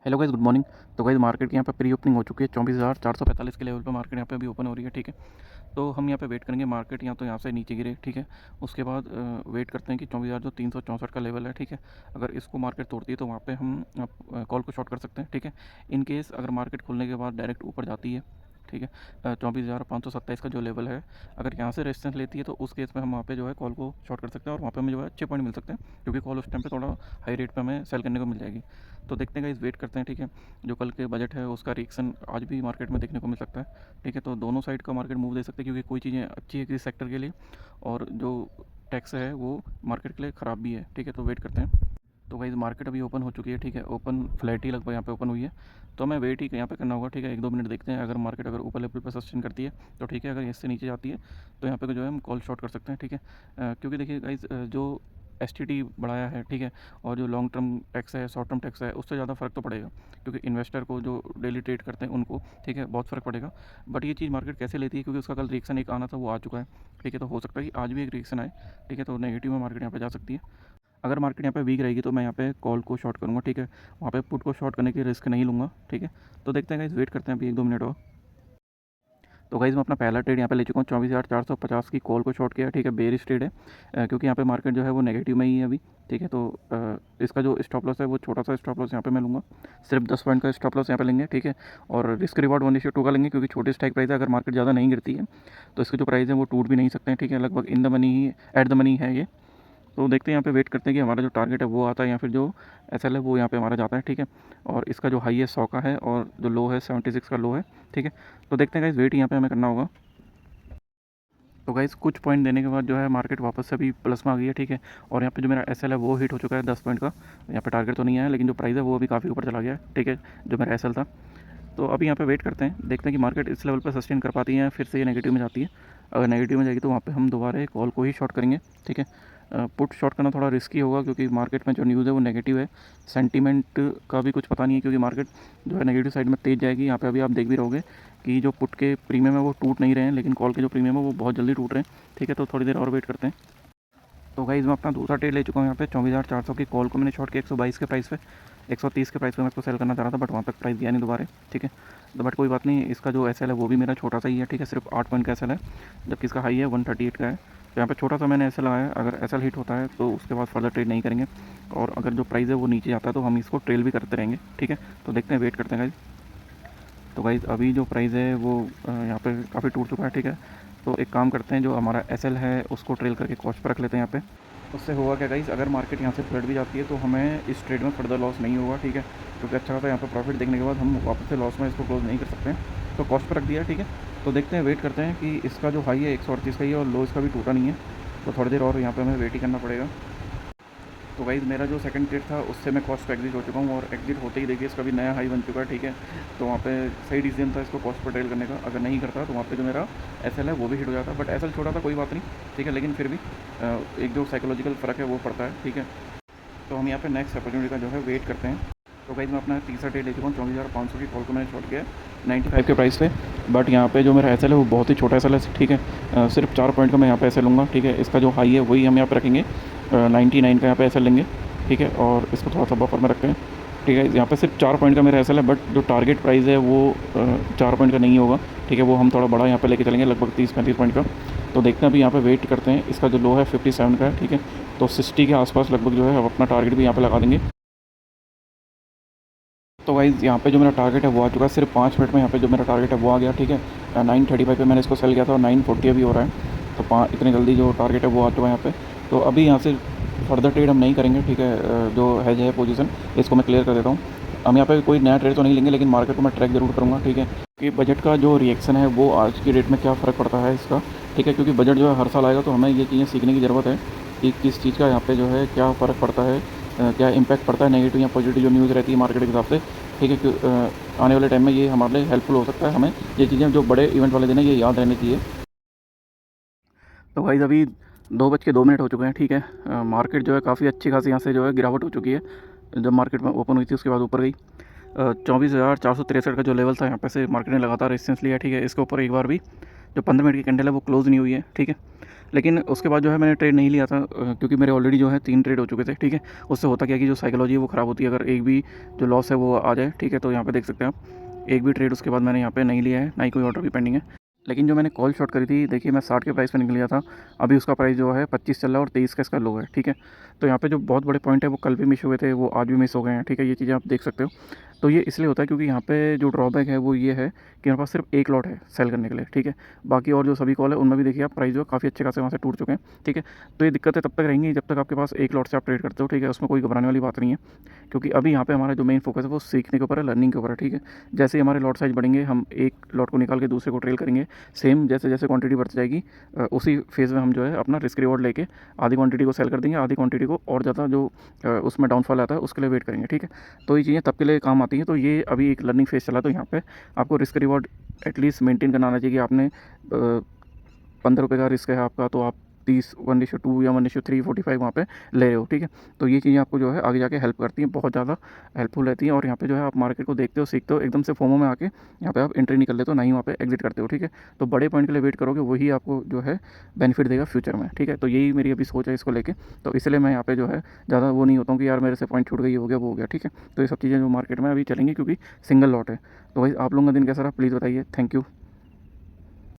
Hello guys, good morning. तो guys market की यहाँ पे प्री ओपनिंग हो चुकी है 24,445 के लेवल पे मार्केट यहाँ पे अभी ओपन हो रही है। ठीक है, तो हम यहाँ पे वेट करेंगे मार्केट या तो यहाँ से नीचे गिरे। ठीक है, उसके बाद वेट करते हैं कि 24,364 का लेवल है। ठीक है, अगर इसको मार्केट तोड़ती है तो वहाँ पे हम कॉल को शॉर्ट कर सकते हैं। ठीक है, इन केस अगर मार्केट खुलने के बाद डायरेक्ट ऊपर जाती है, ठीक है, 24,527 का जो लेवल है, अगर यहाँ से रेजिस्टेंस लेती है तो उस केस में हम वहाँ पे जो है कॉल को शॉर्ट कर सकते हैं और वहाँ पे हमें जो है अच्छे पॉइंट मिल सकते हैं, क्योंकि कॉल उस टाइम पे थोड़ा हाई रेट पे हमें सेल करने को मिल जाएगी। तो देखते हैं गाइस, वेट करते हैं। ठीक है, जो कल के बजट है उसका रिएक्शन आज भी मार्केट में देखने को मिल सकता है। ठीक है, तो दोनों साइड का मार्केट मूव दे सकते हैं, क्योंकि कोई चीज़ें अच्छी है किसी सेक्टर के लिए और जो टैक्स है वो मार्केट के लिए ख़राब भी है। ठीक है, तो वेट करते हैं। तो गाइस मार्केट अभी ओपन हो चुकी है। ठीक है, ओपन फ्लैट ही लगभग यहाँ पे ओपन हुई है, तो हमें वेट ही यहाँ पे करना होगा। ठीक है, 1-2 मिनट देखते हैं, अगर मार्केट अगर ऊपर लेवल पर सस्टेन करती है तो ठीक है, अगर इससे नीचे जाती है तो यहाँ पे जो है हम कॉल शॉर्ट कर सकते हैं। ठीक है, क्योंकि देखिए गाइस, जो एस बढ़ाया है, ठीक है, और जो लॉन्ग टर्म टैक्स है, शॉर्ट टर्म टैक्स है, उससे ज़्यादा फ़र्क तो पड़ेगा, क्योंकि इन्वेस्टर को जो डेली ट्रेड करते हैं उनको, ठीक है, बहुत फ़र्क पड़ेगा। बट ये चीज़ मार्केट कैसे लेती है, क्योंकि उसका कल रिएक्शन एक आना था, वो आ चुका है। ठीक है, तो हो सकता है कि आज भी एक रिएक्शन आए। ठीक है, तो नेगेटिव में मार्केट यहाँ पे जा सकती है। अगर मार्केट यहाँ पे वीक रहेगी तो मैं यहाँ पे कॉल को शॉर्ट करूँगा। ठीक है, वहाँ पे पुट को शॉर्ट करने की रिस्क नहीं लूँगा। ठीक है, तो देखते हैं गाइस, वेट करते हैं अभी 1-2 मिनट और। तो गाइस मैं अपना पहला ट्रेड यहाँ पे ले चुका हूँ, 24,450 की कॉल को शॉर्ट किया। ठीक है, बेरिश ट्रेड है, क्योंकि यहाँ पे मार्केट जो है वो नेगेटिव में ही है अभी। ठीक है, तो इसका जो स्टॉप लॉस है वो छोटा सा स्टॉप लॉस यहाँ पे मैं लूँगा, सिर्फ 10 पॉइंट का स्टॉप लॉस यहाँ पे लेंगे। ठीक है, और रिस्क रिवार्ड 1:2 का लेंगे, क्योंकि छोटी स्ट्राइक प्राइस है, अगर मार्केट ज़्यादा नहीं गिरती है तो इसके जो प्राइस है वो टूट भी नहीं सकते हैं। ठीक है, लगभग in the money he, at the money है ये। तो देखते हैं, यहाँ पे वेट करते हैं कि हमारा जो टारगेट है वो आता है या फिर जो एसएल है वो यहाँ पे हमारा जाता है। ठीक है, और इसका जो हाई है 100 का है और जो लो है 76 का लो है। ठीक है, तो देखते हैं गाइस, वेट यहाँ पे हमें करना होगा। तो गाइस कुछ पॉइंट देने के बाद जो है मार्केट वापस से अभी प्लस में आ गई है। ठीक है, और यहाँ पे जो मेरा एसएल है वो हिट हो चुका है 10 पॉइंट का। यहाँ पे टारगेट तो नहीं है, लेकिन जो प्राइस है वो अभी काफ़ी ऊपर चला गया है। ठीक है, जो मेरा एसएल था। तो अभी यहाँ पे वेट करते हैं, देखते हैं कि मार्केट इस लेवल पर सस्टेन कर पाती है या फिर से ये नेगेटिव में जाती है। अगर नेगेटिव में जाएगी तो वहाँ पे हम दोबारा कॉल को ही शॉर्ट करेंगे। ठीक है, पुट शॉर्ट करना थोड़ा रिस्की होगा, क्योंकि मार्केट में जो न्यूज़ है वो नेगेटिव है, सेंटीमेंट का भी कुछ पता नहीं है, क्योंकि मार्केट जो है नेगेटिव साइड में तेज जाएगी। यहाँ पे अभी आप देख भी रहोगे कि जो पुट के प्रीमियम है वो टूट नहीं रहे हैं, लेकिन कॉल के जो प्रीमियम है वो बहुत जल्दी टूट रहे हैं। ठीक है, तो थोड़ी देर और वेट करते हैं। तो गाइस मैं अपना दूसरा ट्रेड ले चुका हूँ यहाँ पे 24,400 की कॉल को मैंने शॉर्ट किया 122 के प्राइस पे। 130 के प्राइस पे मैं इसको सेल करना चाह रहा था, बट वहाँ तक प्राइस गया नहीं दोबारा। ठीक है, तो बट कोई बात नहीं, इसका जो एसएल है वो भी मेरा छोटा सा ही है। ठीक है, सिर्फ 8 पॉइंट का एसएल है, जबकि इसका हाई है 138 का है। तो यहाँ पे छोटा सा मैंने एसएल लगाया है, अगर एसएल हिट होता है तो उसके बाद फर्दर ट्रेड नहीं करेंगे, और अगर जो प्राइस है वो नीचे जाता है तो हम इसको ट्रेल भी करते रहेंगे। ठीक है, तो देखते हैं, वेट करते हैं गाइज। तो गाइज अभी जो प्राइस है वो यहाँ पे काफ़ी टूट चुका है। ठीक है, तो एक काम करते हैं, जो हमारा एसएल है उसको ट्रेल करके कॉस्ट पर रख लेते हैं यहाँ पे। उससे होगा क्या गाइस, अगर मार्केट यहाँ से पलट भी जाती है तो हमें इस ट्रेड में फर्दर लॉस नहीं होगा। ठीक है, क्योंकि अच्छा खासा यहाँ पर प्रॉफिट देखने के बाद हम वापस से लॉस में इसको क्लोज नहीं कर सकते हैं, तो कॉस्ट पर रख दिया। ठीक है, तो देखते हैं, वेट करते हैं कि इसका जो हाई है 138 का ही है और लो इसका भी टूटा नहीं है, तो थोड़ी देर और यहाँ पर हमें वेट ही करना पड़ेगा। तो गाइज़ मेरा जो सेकंड ट्रेड था उससे मैं कॉस्ट पर एग्जिट हो चुका हूँ, और एग्जिट होते ही देखिए इसका भी नया हाई बन चुका है। ठीक है, तो वहाँ पे सही डिसीजन था इसको कॉस्ट पर ट्रेल करने का। अगर नहीं करता तो वहाँ पे जो मेरा एसएल है वो भी हिट हो जाता, बट एसएल छोटा था, कोई बात नहीं। ठीक है, लेकिन फिर भी एक जो साइकोलॉजिकल फ़र्क है वो पड़ता है। ठीक है, तो हम यहाँ पे नेक्स्ट अपॉर्चुनिटी का जो है वेट करते हैं। तो गाइज़ मैं अपना तीसरा ट्रेड ले चुका हूँ, 24,500 की कॉल को मैंने शॉर्ट किया 95 के प्राइस पे। बट यहाँ पे जो मेरा एसएल है वो बहुत ही छोटा एसएल है। ठीक है, सिर्फ 4 पॉइंट का मैं यहाँ पे एसएल लूँगा। ठीक है, इसका जो हाई है वही हम यहाँ पे रखेंगे, 99 का यहाँ पे एसएल लेंगे। ठीक है, और इसको थोड़ा सा बफर में रखते हैं। ठीक है, यहाँ पे सिर्फ 4 पॉइंट का मेरा एसएल है, बट जो टारगेट प्राइस है वो 4 पॉइंट का नहीं होगा। ठीक है, वो हम थोड़ा बड़ा यहाँ पे लेके चलेंगे, लगभग 30-35 पॉइंट का। तो देखते हैं, अभी यहाँ पे वेट करते हैं। इसका जो लो है 57 का है। ठीक है, तो 60 के आसपास लगभग जो है हम अपना टारगेट भी यहाँ पे लगा देंगे। तो गाइज़ यहाँ पे जो मेरा टारगेट है वो आ चुका है, सिर्फ 5 मिनट में यहाँ पे जो मेरा टारगेट है वो आ गया। ठीक है, 935 पे मैंने इसको सेल किया था और 940 अभी हो रहा है, तो इतनी जल्दी जो टारगेट है वो आ चुका है यहाँ पे। तो अभी यहाँ से फर्दर ट्रेड हम नहीं करेंगे। ठीक है, जो हेज है पोजीशन इसको मैं क्लियर कर देता हूँ। हम यहाँ पे कोई नया ट्रेड तो नहीं लेंगे, लेकिन मार्केट को मैं ट्रैक जरूर करूँगा। ठीक है, कि बजट का जो रिएक्शन है वो आज की डेट में क्या फ़र्क पड़ता है इसका। ठीक है, क्योंकि बजट जो है हर साल आएगा, तो हमें ये चीज़ें सीखने की ज़रूरत है कि किस चीज़ का यहाँ पे जो है क्या फ़र्क पड़ता है, क्या इम्पैक्ट पड़ता है, नेगेटिव या पॉजिटिव जो न्यूज़ रहती है मार्केट के हिसाब से। ठीक है, आने वाले टाइम में ये हमारे लिए हेल्पफुल हो सकता है। हमें ये चीज़ें जो बड़े इवेंट वाले दिन है ये याद रहनी चाहिए। तो गाइज़ अभी 2:02 हो चुके हैं। ठीक है, मार्केट जो है काफ़ी अच्छी खासी यहाँ से जो है गिरावट हो चुकी है। जब मार्केट में ओपन हुई थी उसके बाद ऊपर गई। 24,463 का जो लेवल था यहाँ पे से मार्केट ने लगातार रेजिस्टेंस लिया। ठीक है, इसके ऊपर एक बार भी जो 15 मिनट की कैंडल है वो क्लोज़ नहीं हुई है, ठीक है। लेकिन उसके बाद जो है मैंने ट्रेड नहीं लिया था, क्योंकि मेरे ऑलरेडी जो है 3 ट्रेड हो चुके थे, ठीक है। उससे होता क्या है कि जो साइकोलॉजी है वो ख़राब होती है, अगर एक भी जो लॉस है वो आ जाए, ठीक है। तो यहाँ पे देख सकते हैं आप, एक भी ट्रेड उसके बाद मैंने यहाँ पे नहीं लिया है, ना ही कोई ऑर्डर भी पेंडिंग है। लेकिन जो मैंने कॉल शॉर्ट करी थी, देखिए मैं 60 के प्राइस पे निकल गया था, अभी उसका प्राइस जो है 25 चल रहा है और 23 का इसका लो है, ठीक है। तो यहाँ पे जो बहुत बड़े पॉइंट है वो कल भी मिस हुए थे, वो आज भी मिस हो गए हैं, ठीक है। ये चीज़ें आप देख सकते हो। तो ये इसलिए होता है क्योंकि यहाँ पे जो ड्रॉबैक है वो ये है कि मेरे पास सिर्फ एक लॉट है सेल करने के लिए, ठीक है। बाकी और जो सभी कॉल है उनमें भी देखिए आप प्राइस जो है काफ़ी अच्छे खासे वहाँ से टूट चुके हैं, ठीक है। तो ये दिक्कतें तब तक रहेंगी जब तक आपके पास एक लॉट से आप ट्रेड करते हो, ठीक है। उसमें कोई घबराने वाली बात नहीं है, क्योंकि अभी यहाँ पे हमारा जो मेन फोकस है वो सीखने के ऊपर है, लर्निंग के ऊपर है, ठीक है। जैसे ही हमारे लॉट साइज बढ़ेंगे, हम एक लॉट को निकाल के दूसरे को ट्रेल करेंगे, सेम जैसे जैसे क्वांटिटी बढ़ती जाएगी, उसी फेज़ में हम जो है अपना रिस्क रिवॉर्ड लेके आधी क्वांटिटी को सेल कर देंगे, आधी क्वांटिटी को और ज़्यादा जो उसमें डाउनफॉल आता है उसके लिए वेट करेंगे, ठीक है। तो ये चीज़ें तब के लिए काम आती हैं। तो ये अभी एक लर्निंग फेज़ चला, तो यहाँ पे आपको रिस्क रिवॉर्ड एटलीस्ट मेंटेन करना आना चाहिए कि आपने 15 रुपये का रिस्क है आपका, तो आप 30 1:2 या 1:3 45 वहाँ पे ले रहे हो, ठीक है। तो ये चीज़ें आपको जो है आगे जाके हेल्प करती हैं, बहुत ज़्यादा हेल्पफुल रहती हैं। और यहाँ पे जो है आप मार्केट को देखते हो, सीखते हो, एकदम से फोमो में आके यहाँ पे आप एंट्री नहीं कर लेते हो, ना ही वहाँ पे एग्जिट करते हो, ठीक है। तो बड़े पॉइंट के लिए वेट करोगे, वही आपको जो है बेनिफिट देगा फ्यूचर में, ठीक है। तो यही मेरी अभी सोच है इसको लेके। तो इसलिए मैं यहाँ पे जो है ज़्यादा वो नहीं होता हूँ कि यार मेरे से पॉइंट छूट गई, हो गया वो हो गया, ठीक है। तो ये सब चीज़ें जो मार्केट में अभी चलेंगी, क्योंकि सिंगल लॉट है। तो भाई आप लोगों का दिन कैसा रहा प्लीज़ बताइए। Thank you.